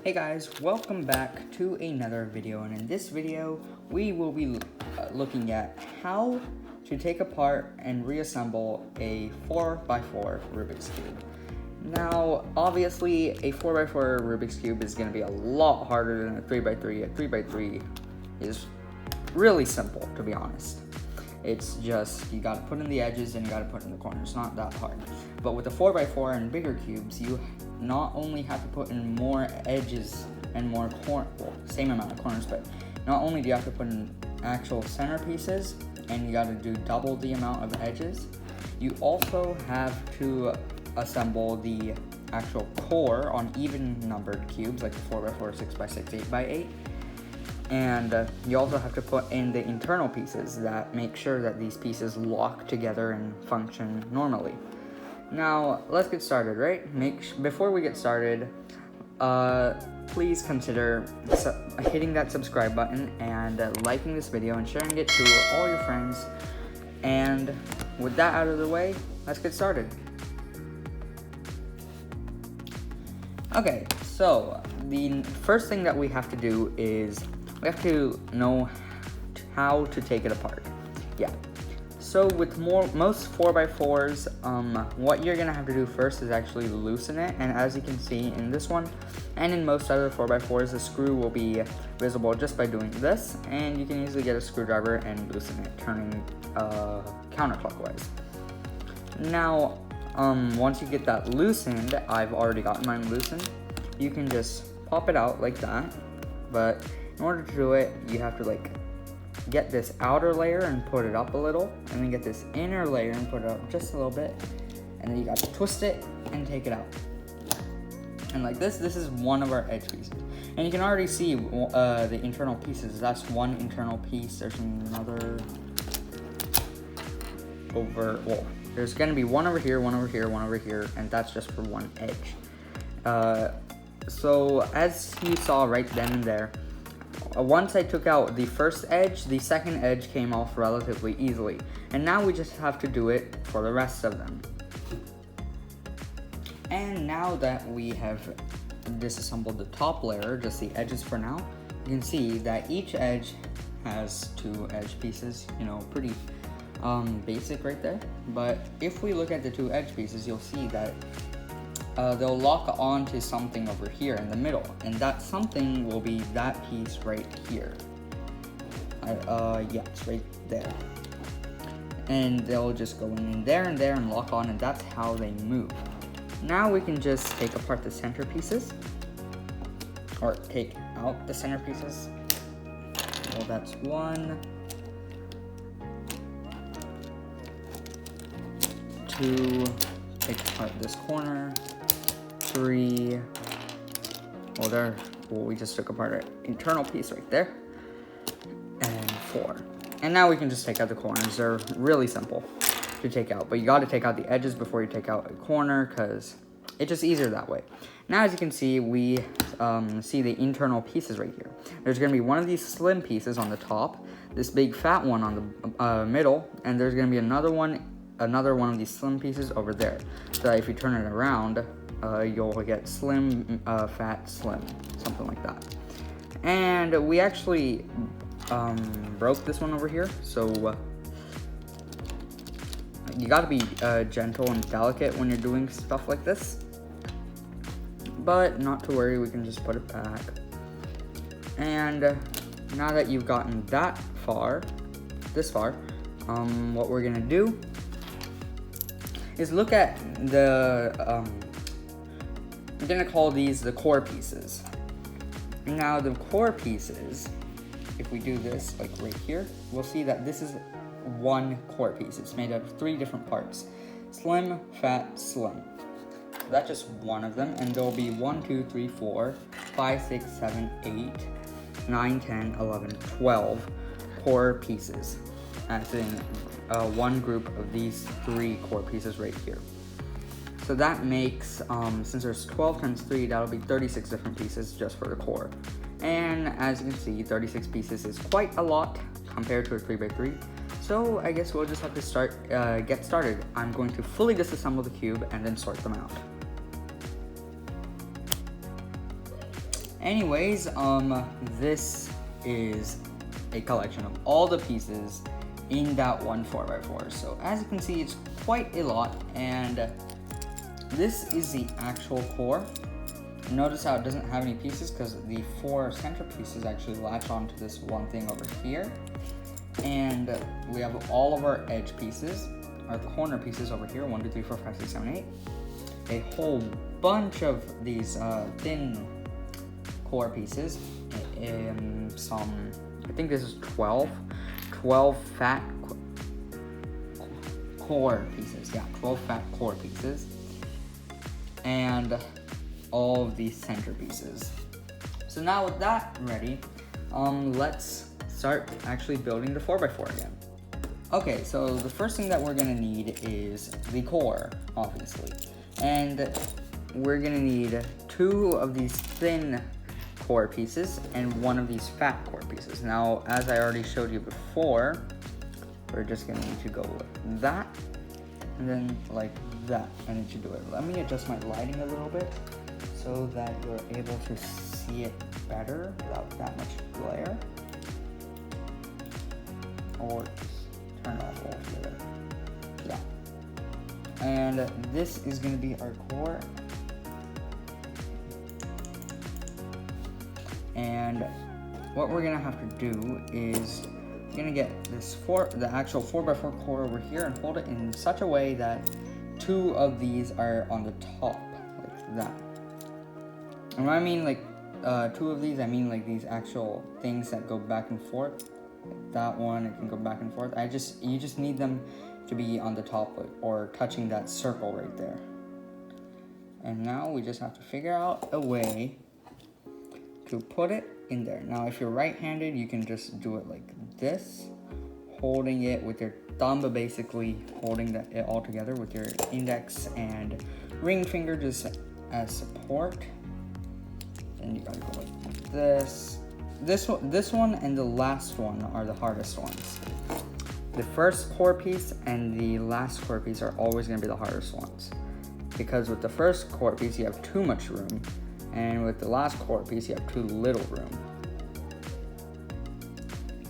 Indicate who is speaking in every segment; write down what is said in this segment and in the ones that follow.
Speaker 1: Hey guys, welcome back to another video, and in this video we will be looking at how to take apart and reassemble a 4x4 Rubik's Cube. Now obviously a 4x4 Rubik's Cube is going to be a lot harder than a 3x3. A 3x3 is really simple, to be honest. It's just, you gotta put in the edges and you gotta put in the corners, not that hard. But with the 4x4 and bigger cubes, you not only have to put in more edges and more same amount of corners, but not only do you have to put in actual centerpieces and you gotta do double the amount of edges, you also have to assemble the actual core on even numbered cubes like the 4x4, 6x6, 8x8. And you also have to put in the internal pieces that make sure that these pieces lock together and function normally. Now, let's get started, right? Before we get started, please consider hitting that subscribe button and liking this video and sharing it to all your friends. And with that out of the way, let's get started. Okay, so the first thing that we have to do is we have to know how to take it apart. Yeah. So with most 4x4s, what you're gonna have to do first is actually loosen it. And as you can see in this one, and in most other 4x4s, the screw will be visible just by doing this. And you can easily get a screwdriver and loosen it, turning counterclockwise. Now, once you get that loosened, I've already got mine loosened. You can just pop it out like that, but in order to do it, you have to get this outer layer and put it up a little, and then get this inner layer and put it up just a little bit, and then you got to twist it and take it out. And like this is one of our edge pieces. And you can already see the internal pieces. That's one internal piece. There's another there's gonna be one over here, one over here, one over here, and that's just for one edge. So as you saw right then and there, once I took out the first edge, the second edge came off relatively easily. And now we just have to do it for the rest of them. And now that we have disassembled the top layer, just the edges for now, you can see that each edge has two edge pieces, pretty basic right there. But if we look at the two edge pieces, you'll see that they'll lock onto something over here in the middle, and that something will be that piece right here. Yeah, it's right there. And they'll just go in there and lock on, and that's how they move. Now we can just take apart the center pieces, or take out the center pieces. Well, that's one, two, take apart this corner, 3, we just took apart our internal piece right there, and 4. And now we can just take out the corners. They're really simple to take out, but you got to take out the edges before you take out a corner, because it's just easier that way. Now as you can see, we see the internal pieces right here. There's going to be one of these slim pieces on the top, this big fat one on the middle, and there's going to be another one of these slim pieces over there. So if you turn it around, you'll get slim, fat, slim, something like that. And we actually broke this one over here, so you gotta be gentle and delicate when you're doing stuff like this. But not to worry, we can just put it back. And now that you've gotten this far, what we're gonna do is look at the, I'm gonna call these the core pieces. Now the core pieces, if we do this like right here, we'll see that this is one core piece. It's made out of 3 different parts: slim, fat, slim. So that's just one of them, and there'll be 1, 2, 3, 4, 5, 6, 7, 8, 9, 10, 11, 12 core pieces, as in one group of these 3 core pieces right here. So that makes, since there's 12 times 3, that'll be 36 different pieces just for the core. And as you can see, 36 pieces is quite a lot compared to a 3x3. So I guess we'll just have to get started. I'm going to fully disassemble the cube and then sort them out. Anyways, this is a collection of all the pieces in that one 4x4. So as you can see, it's quite a lot, and this is the actual core. Notice how it doesn't have any pieces because the 4 center pieces actually latch onto this one thing over here. And we have all of our edge pieces, our corner pieces over here, 1, 2, 3, 4, 5, 6, 7, 8. A whole bunch of these thin core pieces. I think this is 12 fat core pieces. Yeah, 12 fat core pieces. And all of these center pieces. So now with that ready, let's start actually building the 4x4 again. Okay, so the first thing that we're gonna need is the core, obviously. And we're gonna need 2 of these thin core pieces and 1 of these fat core pieces. Now, as I already showed you before, we're just gonna need to go with that, and then like that. I need to do it. Let me adjust my lighting a little bit so that you're able to see it better without that much glare. Or just turn it off altogether. Yeah. And this is going to be our core. And what we're going to have to do is we're going to get the actual 4x4 core over here and hold it in such a way that 2 of these are on the top, like that. And when I mean like 2 of these, I mean like these actual things that go back and forth. Like that one, it can go back and forth. You just need them to be on the top or touching that circle right there. And now we just have to figure out a way to put it in there. Now, if you're right-handed, you can just do it like this, holding it with your thumb, but basically holding it all together with your index and ring finger just as support. And you gotta go like this. This one and the last one are the hardest ones. The first core piece and the last core piece are always gonna be the hardest ones. Because with the first core piece, you have too much room. And with the last core piece, you have too little room.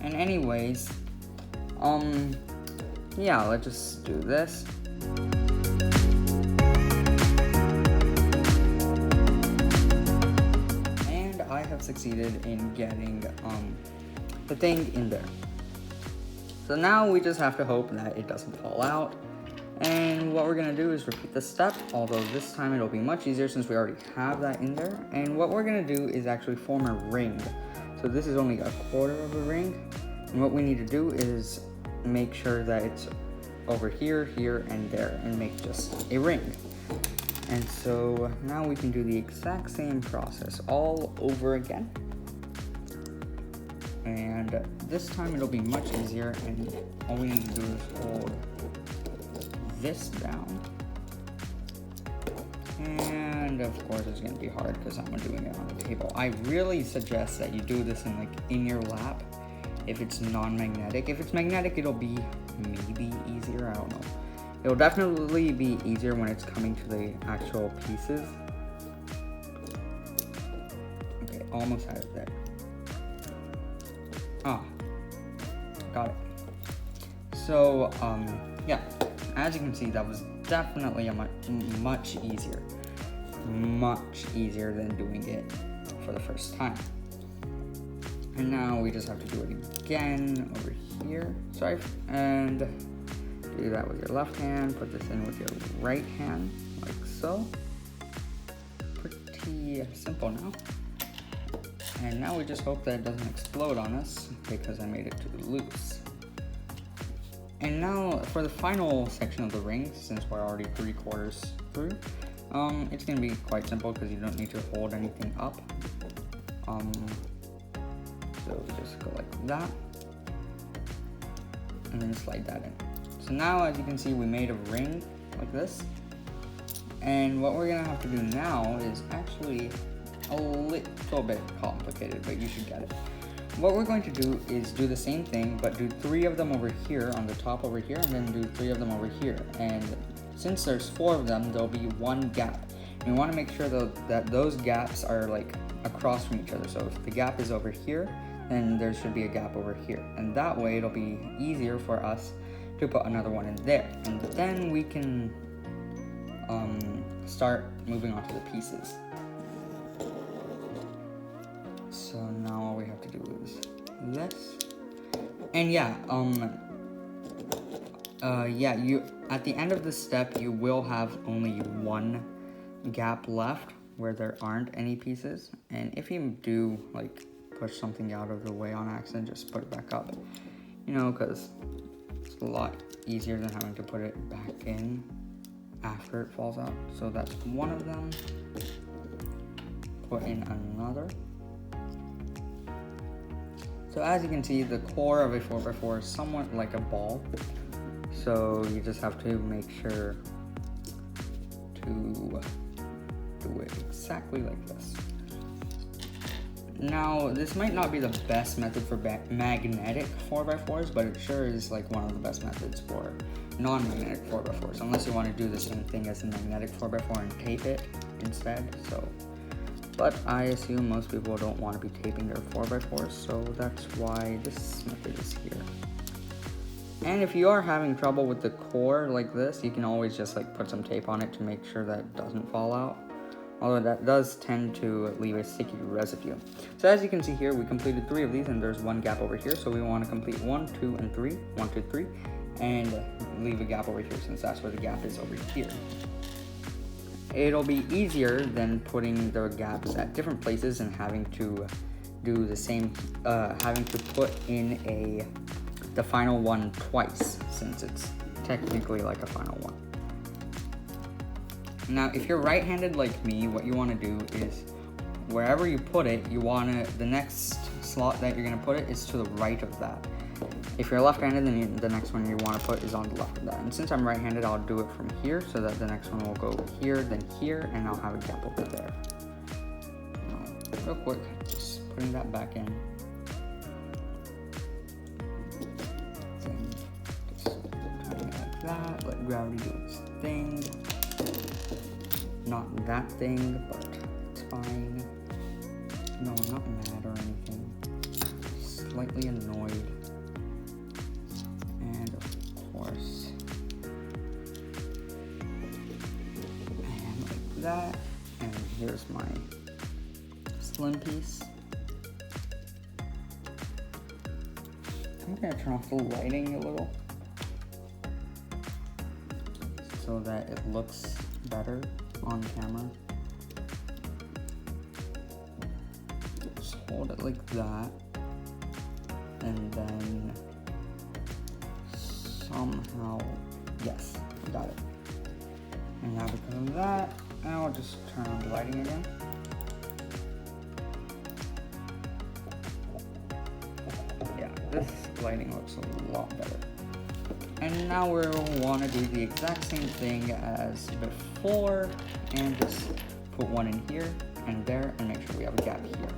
Speaker 1: And anyways, yeah, let's just do this. I have succeeded in getting the thing in there. So now we just have to hope that it doesn't fall out. And what we're gonna do is repeat the step, although this time it'll be much easier since we already have that in there. And what we're gonna do is actually form a ring. So this is only 1/4 of a ring. And what we need to do is make sure that it's over here, here, and there, and make just a ring. And so now we can do the exact same process all over again. And this time it'll be much easier, and all we need to do is hold this down. And of course it's gonna be hard because I'm doing it on the table. I really suggest that you do this in your lap if it's non-magnetic. If it's magnetic, it'll be maybe easier, I don't know. It'll definitely be easier when it's coming to the actual pieces. Okay, almost had it there. Ah, got it. So, yeah, as you can see, that was definitely a much easier than doing it for the first time. And now we just have to do it again over here. Sorry, and do that with your left hand, put this in with your right hand, like so. Pretty simple now. And now we just hope that it doesn't explode on us because I made it too loose. And now for the final section of the ring, since we're already 3/4 through, it's gonna be quite simple because you don't need to hold anything up. So we just go like that, and then slide that in. So now, as you can see, we made a ring like this. And what we're gonna have to do now is actually a little bit complicated, but you should get it. What we're going to do is do the same thing, but do 3 of them over here on the top over here, and then do 3 of them over here. And since there's 4 of them, there'll be 1 gap. we want to make sure that those gaps are like across from each other. So if the gap is over here, then there should be a gap over here. And that way it'll be easier for us to put another one in there. And then we can start moving on to the pieces. So now all we have to do is this. And yeah, you at the end of the step, you will have only one gap left where there aren't any pieces. And if you do like push something out of the way on accident, just put it back up, you know, because it's a lot easier than having to put it back in after it falls out. So that's one of them. Put in another. So as you can see, the core of a 4x4 is somewhat like a ball. So you just have to make sure to do it exactly like this. Now, this might not be the best method for magnetic 4x4s, but it sure is like one of the best methods for non-magnetic 4x4s, unless you want to do the same thing as a magnetic 4x4 and tape it instead. So, but I assume most people don't want to be taping their 4x4s, so that's why this method is here. And if you are having trouble with the core like this, you can always just like put some tape on it to make sure that it doesn't fall out. Although that does tend to leave a sticky residue. So as you can see here, we completed 3 of these and there's one gap over here. So we want to complete 1, 2, and 3, 1, 2, 3, and leave a gap over here since that's where the gap is over here. It'll be easier than putting the gaps at different places and having to do the same, having to put in the final one twice, since it's technically like a final one. Now, if you're right-handed like me, what you want to do is wherever you put it, the next slot that you're going to put it is to the right of that. If you're left-handed, then the next one you want to put is on the left of that. And since I'm right-handed, I'll do it from here so that the next one will go here, then here, and I'll have a gap over there. Real quick, just putting that back in. Then just kind of like that, let gravity do its thing. Not that thing, but it's fine. No, I'm not mad or anything. Slightly annoyed. And of course, and like that. And here's my slim piece. I'm gonna turn off the lighting a little so that it looks better on camera. Just hold it like that, and then somehow, yes, got it. And now because of that, I'll just turn on the lighting again. Yeah, this lighting looks a lot better. And now we'll want to do the exact same thing as before and just put one in here and there and make sure we have a gap here.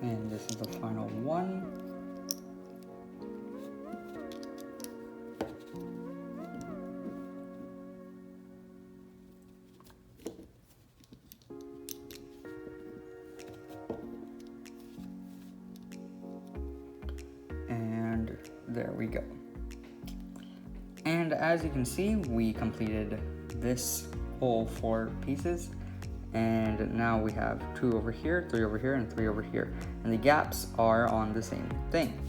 Speaker 1: And this is the final one. And there we go. And as you can see, we completed this whole 4 pieces. And now we have 2 over here, 3 over here, and 3 over here. And the gaps are on the same thing.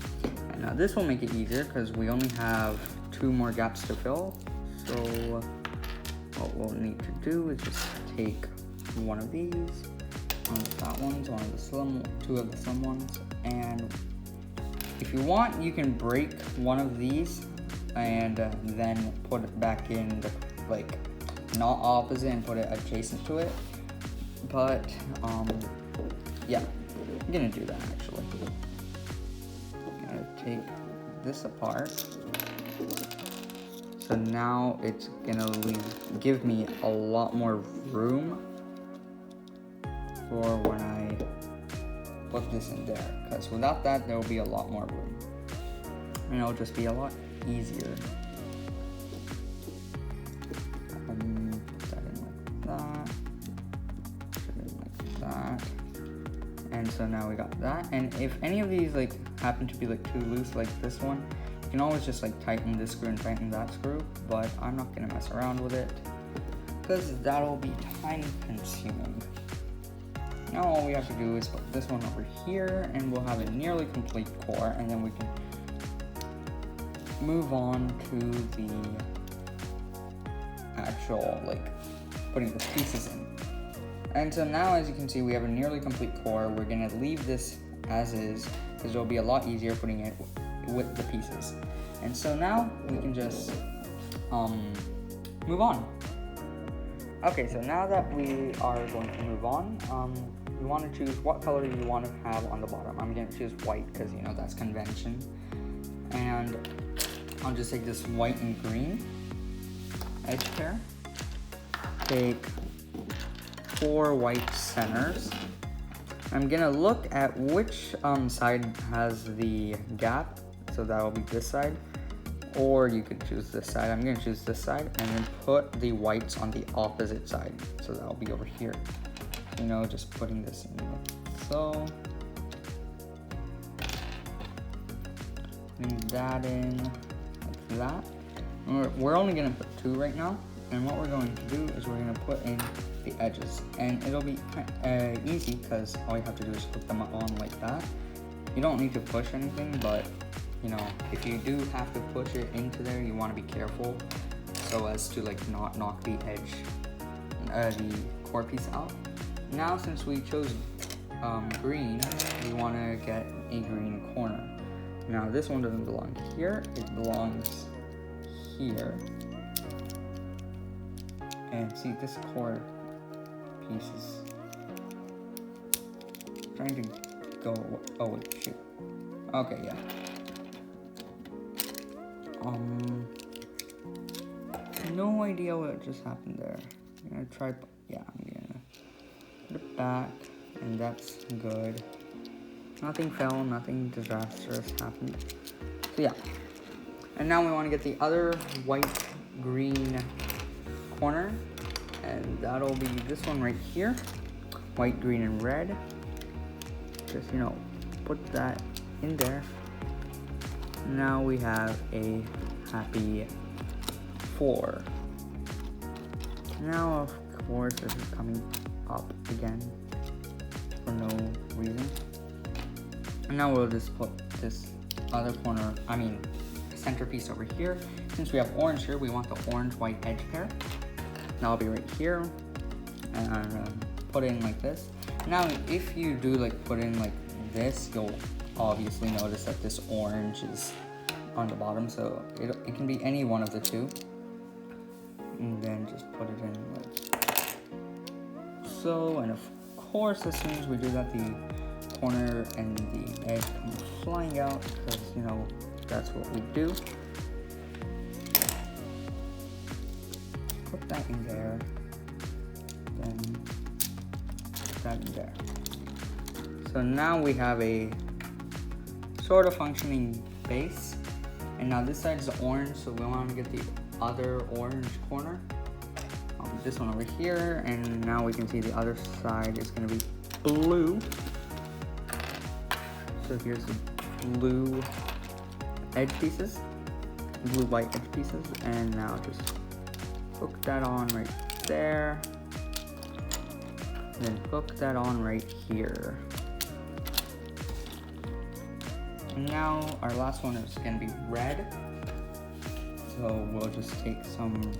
Speaker 1: And now this will make it easier because we only have 2 more gaps to fill. So what we'll need to do is just take one of these, one of the fat ones, 2 of the slim ones, and if you want, you can break one of these and then put it back in, like, not opposite and put it adjacent to it. But, yeah, I'm gonna do that actually. I'm gonna take this apart, So now it's gonna give me a lot more room for when I put this in there. Because without that, there will be a lot more room. And it'll just be a lot easier. Put that in like that. Put it in like that. And so now we got that. And if any of these like happen to be like too loose, like this one, you can always just like tighten this screw and tighten that screw, but I'm not gonna mess around with it because that'll be time consuming. Now all we have to do is put this one over here and we'll have a nearly complete core, and then we can move on to the actual like putting the pieces in. And so now, as you can see, we have a nearly complete core. We're gonna leave this as is because it'll be a lot easier putting it with the pieces. And so now we can just move on. Okay, so now that we are going to move on, you want to choose what color you want to have on the bottom. I'm going to choose white because, you know, that's convention. And I'll just take this white and green edge pair. Take 4 white centers. I'm going to look at which side has the gap. So that will be this side. Or you could choose this side. I'm going to choose this side and then put the whites on the opposite side. So that will be over here. You know, just putting this in like so. Putting that in like that. We're only going to put 2 right now. And what we're going to do is we're going to put in the edges. And it'll be easy because all you have to do is hook them on like that. You don't need to push anything, but you know, if you do have to push it into there, you want to be careful so as to like not knock the edge, the core piece out. Now, since we chose green, we want to get a green corner. Now, this one doesn't belong here; it belongs here. And see, this core piece is trying to go. Oh wait, shoot. Okay, yeah. No idea what just happened there. I'm gonna try, yeah, I'm gonna put it back, and that's good. Nothing fell, nothing disastrous happened. So yeah, and now we want to get the other white-green corner, and that'll be this one right here. White, green, and red. Just, you know, put that in there. Now we have a happy 4. Now, of course, this is coming up again for no reason. And now we'll just put this other corner, centerpiece over here. Since we have orange here, we want the orange-white edge pair. That'll be right here. And put it in like this. Now, if you do like put in like this, you'll obviously notice that this orange is on the bottom, so it can be any one of the two. And then just put it in like so, and of course as soon as we do that, the corner and the edge come flying out, because you know that's what we do. Put that in there, then put that in there. So now we have a sort of functioning base, and now this side is orange, so we want to get the other orange corner, this one over here, and now we can see the other side is going to be blue. So here's the blue edge pieces, blue white edge pieces, and now just hook that on right there, then hook that on right here. Now our last one is going to be red, so we'll just take some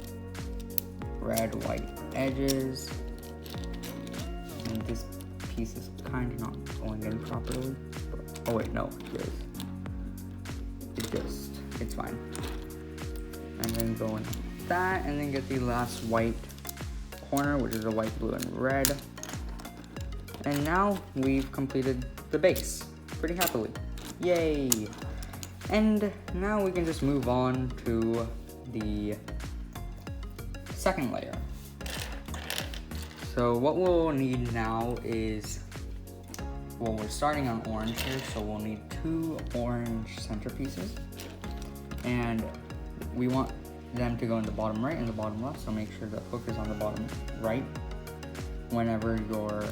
Speaker 1: red white edges, and this piece is kind of not going in properly, but, oh wait, no, it is. It's fine. And then go in like that, and then get the last white corner, which is a white, blue, and red. And now we've completed the base pretty happily. Yay! And now we can just move on to the second layer. So what we'll need now is, well, we're starting on orange here, so we'll need 2 orange centerpieces, and we want them to go in the bottom right and the bottom left, so make sure the hook is on the bottom right whenever you're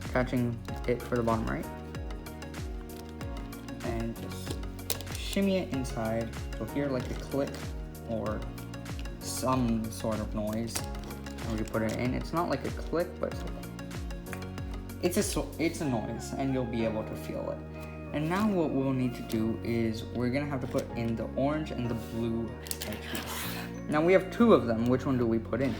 Speaker 1: attaching it for the bottom right, and just shimmy it inside. You'll hear like a click or some sort of noise when you put it in. It's not like a click, but it's a noise, and you'll be able to feel it. And now what we'll need to do is we're gonna have to put in the orange and the blue piece. Now we have 2 of them. Which one do we put in?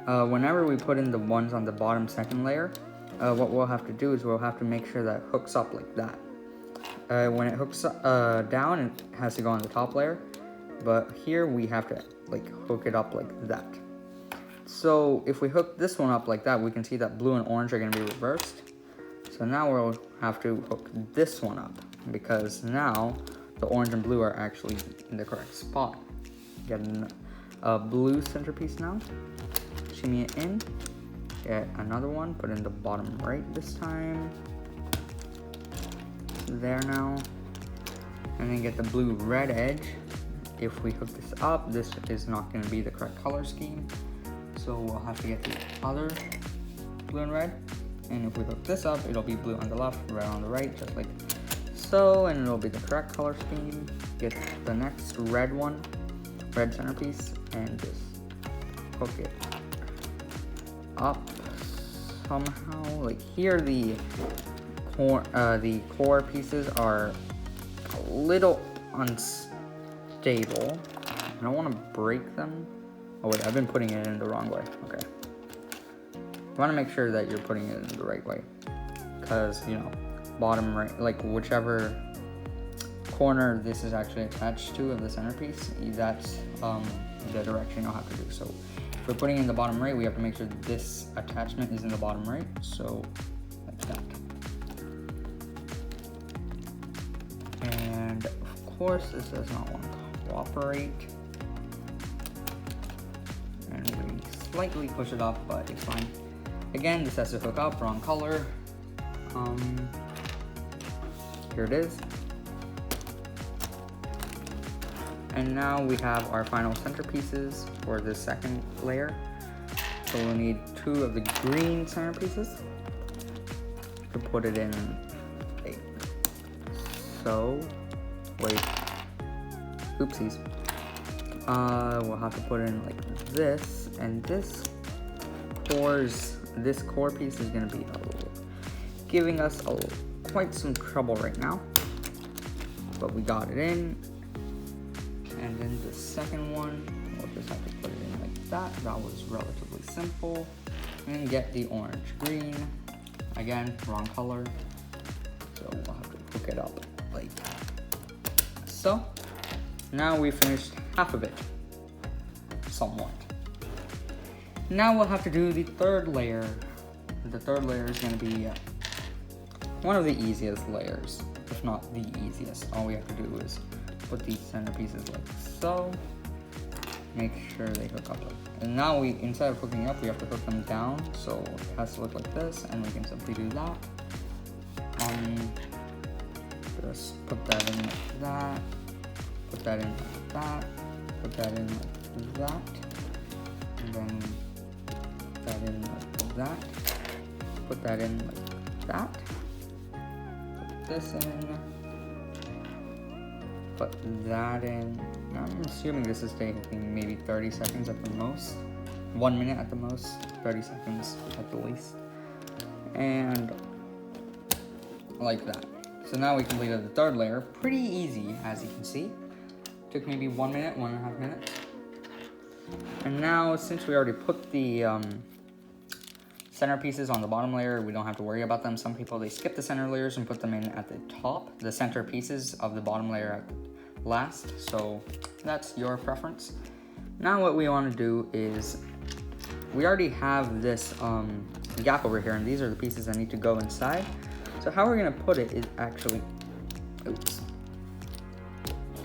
Speaker 1: Whenever we put in the ones on the bottom second layer, what we'll have to do is we'll have to make sure that it hooks up like that. When it hooks down, it has to go on the top layer, but here we have to like hook it up like that. So if we hook this one up like that, we can see that blue and orange are going to be reversed. So now we'll have to hook this one up, because now the orange and blue are actually in the correct spot. Get a blue centerpiece now, shimmy it in, get another one, put in the bottom right this time, there now, and then get the blue red edge. If we hook this up, this is not going to be the correct color scheme, so we'll have to get the other blue and red. And if we hook this up, it'll be blue on the left, red on the right, just like so, and it'll be the correct color scheme. Get the next red one, red centerpiece, and just hook it up somehow. Like here, the core pieces are a little unstable. I don't want to break them. Oh wait, I've been putting it in the wrong way. Okay. You want to make sure that you're putting it in the right way, because, you know, bottom right, like whichever corner this is actually attached to of the centerpiece, that's the direction you'll have to do. So if we're putting it in the bottom right, we have to make sure that this attachment is in the bottom right, so like that. And of course this does not want to cooperate, and we slightly push it up, but it's fine. Again, this has to hook up, wrong color. Here it is. And now we have our final centerpieces for the second layer. So we'll need 2 of the green centerpieces to put it in like so. Wait, oopsies. We'll have to put in like this, and this core piece is going to be giving us quite some trouble right now, but we got it in. And then the second one, we'll just have to put it in like that. That was relatively simple. And then get the orange green. Again, wrong color, so we'll have to hook it up like so. Now we finished half of it, somewhat. Now we'll have to do the third layer. The third layer is going to be one of the easiest layers, if not the easiest. All we have to do is put these centerpieces like so. Make sure they hook up. And now instead of hooking up, we have to hook them down. So it has to look like this, and we can simply do that. Just put that in like that. Put that in like that. Put that in like that. And then put that in like that. Put that in like that. Put this in. Put that in. I'm assuming this is taking maybe 30 seconds at the most. 1 minute at the most. 30 seconds at the least. And like that. So now we completed the third layer. Pretty easy, as you can see. Took maybe 1 minute, 1.5 minutes. And now, since we already put the centerpieces on the bottom layer, we don't have to worry about them. Some people, they skip the center layers and put them in at the top, the center pieces of the bottom layer at last. So that's your preference. Now what we want to do is, we already have this gap over here, and these are the pieces that need to go inside. So how we're going to put it is actually, oops.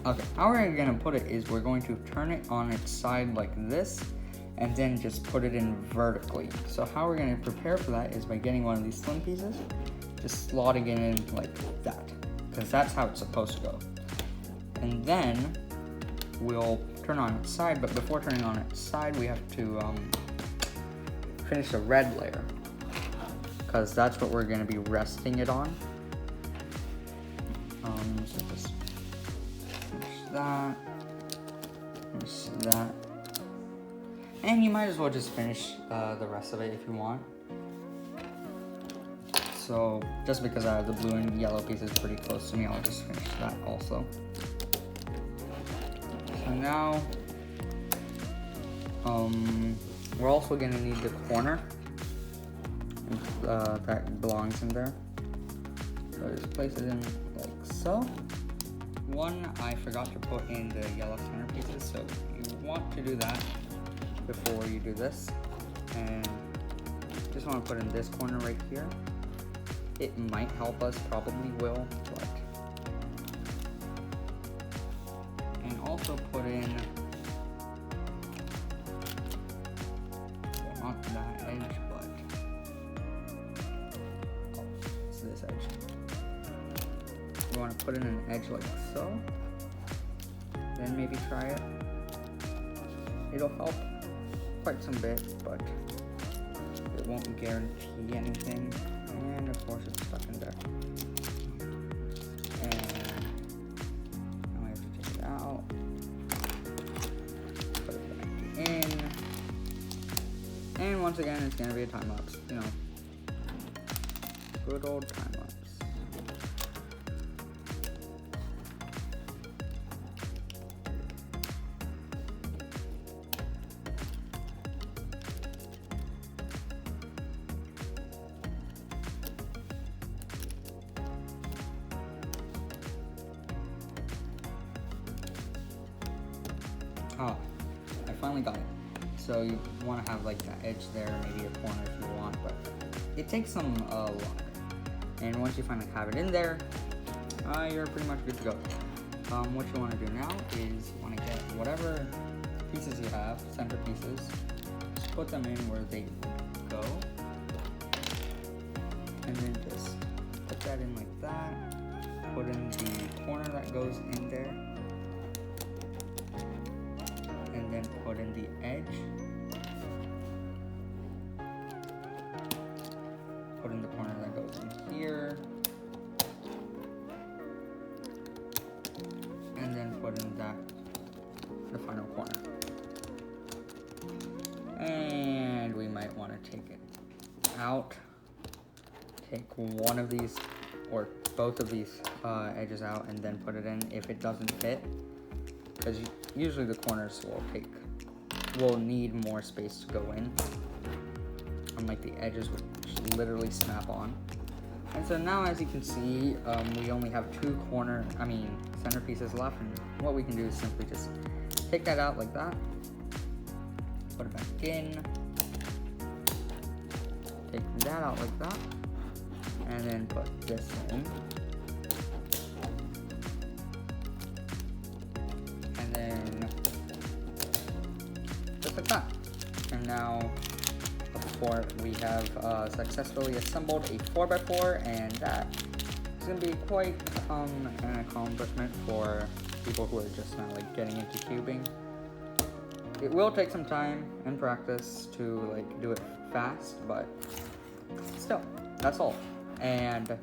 Speaker 1: Okay, how we're gonna put it is we're going to turn it on its side like this, and then just put it in vertically. So how we're gonna prepare for that is by getting one of these slim pieces, just slotting it in like that, because that's how it's supposed to go. And then we'll turn on its side, but before turning on its side, we have to finish the red layer, because that's what we're gonna be resting it on. So just finish that, and you might as well just finish the rest of it if you want. So just because I have the blue and yellow pieces pretty close to me, I'll just finish that also. So now we're also gonna need the corner that belongs in there. So just place it in like so. One, I forgot to put in the yellow center pieces, so you want to do that before you do this. And just want to put in this corner right here. It might help us, probably will, but. And also put in, well, not that edge, but it's this edge. You want to put in an edge like so, then maybe try it. It'll help quite some bit, but it won't guarantee anything. And of course it's stuck in there. And now I have to take it out, put it back in, and once again it's gonna be a time lapse, you know, good old time lapse. Ah, I finally got it. So you want to have like that edge there, maybe a corner if you want, but it takes some luck. And once you finally have it in there, you're pretty much good to go. What you want to do now is you want to get whatever pieces you have, center pieces, just put them in where they go, and then just put that in like that, put in the corner that goes in there, and then put in the edge, put in the corner that goes in here, and then put in that, the final corner. And we might want to take it out, take one of these or both of these edges out, and then put it in if it doesn't fit, because usually the corners will need more space to go in, unlike the edges which literally snap on. And so now, as you can see, we only have two center pieces left, and what we can do is simply just take that out like that, put it back in, take that out like that, and then put this in, and then just like that. And now, before we have successfully assembled a 4x4, and that is going to be quite an accomplishment for people who are just now getting into cubing. It will take some time and practice to do it fast, but still, that's all. And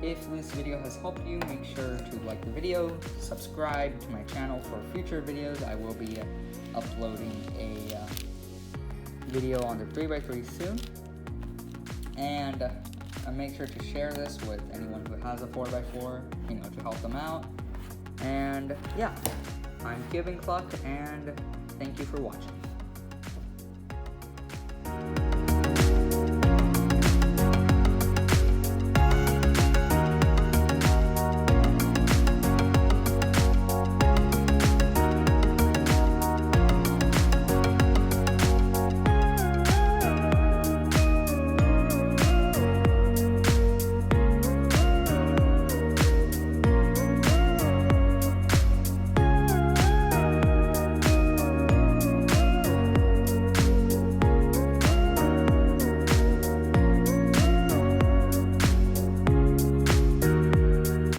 Speaker 1: if this video has helped you, make sure to like the video, subscribe to my channel for future videos. I will be uploading a video on the 3x3 soon, and make sure to share this with anyone who has a 4x4, to help them out. And yeah, I'm Cluck, and thank you for watching.